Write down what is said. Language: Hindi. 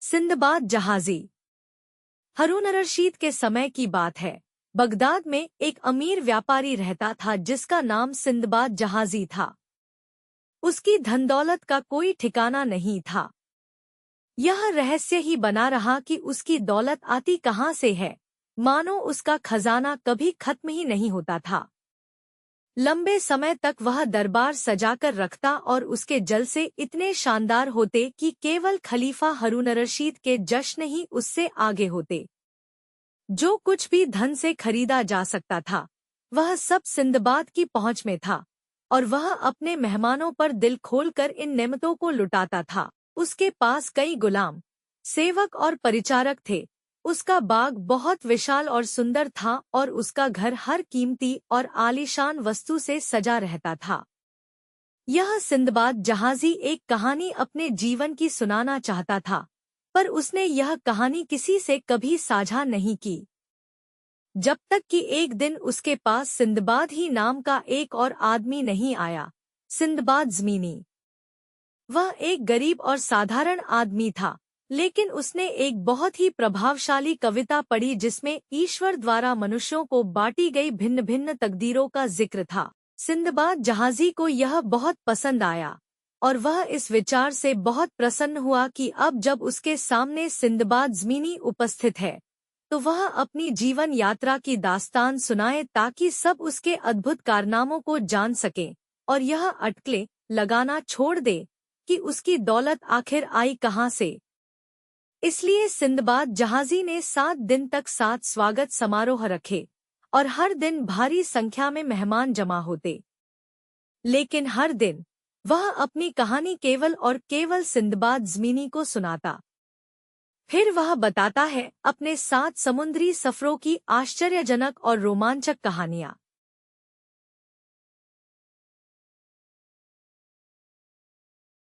सिंदबाद जहाजी। हारून रशीद के समय की बात है। बगदाद में एक अमीर व्यापारी रहता था जिसका नाम सिंदबाद जहाजी था। उसकी धन दौलत का कोई ठिकाना नहीं था। यह रहस्य ही बना रहा कि उसकी दौलत आती कहाँ से है, मानो उसका खजाना कभी खत्म ही नहीं होता था। लंबे समय तक वह दरबार सजाकर रखता और उसके जलसे इतने शानदार होते कि केवल खलीफा हारून रशीद के जश्न ही उससे आगे होते। जो कुछ भी धन से खरीदा जा सकता था वह सब सिंदबाद की पहुंच में था, और वह अपने मेहमानों पर दिल खोलकर इन नेमतों को लुटाता था। उसके पास कई गुलाम, सेवक और परिचारक थे। उसका बाग बहुत विशाल और सुंदर था और उसका घर हर कीमती और आलीशान वस्तु से सजा रहता था। यह सिंदबाद जहाजी एक कहानी अपने जीवन की सुनाना चाहता था, पर उसने यह कहानी किसी से कभी साझा नहीं की, जब तक कि एक दिन उसके पास सिंदबाद ही नाम का एक और आदमी नहीं आया, सिंदबाद ज़मीनी। वह एक गरीब और साधारण आदमी था, लेकिन उसने एक बहुत ही प्रभावशाली कविता पढ़ी जिसमें ईश्वर द्वारा मनुष्यों को बांटी गई भिन्न भिन्न तकदीरों का जिक्र था। सिंदबाद जहाजी को यह बहुत पसंद आया और वह इस विचार से बहुत प्रसन्न हुआ कि अब जब उसके सामने सिंदबाद ज़मीनी उपस्थित है तो वह अपनी जीवन यात्रा की दास्तान सुनाए ताकि सब उसके अद्भुत कारनामों को जान सकें और यह अटकलें लगाना छोड़ दे कि उसकी दौलत आखिर आई कहाँ से। इसलिए सिंदबाद जहाजी ने 7 दिन तक 7 स्वागत समारोह रखे और हर दिन भारी संख्या में मेहमान जमा होते। लेकिन हर दिन वह अपनी कहानी केवल और केवल सिंदबाद ज़मीनी को सुनाता। फिर वह बताता है अपने 7 समुद्री सफरों की आश्चर्यजनक और रोमांचक कहानियां।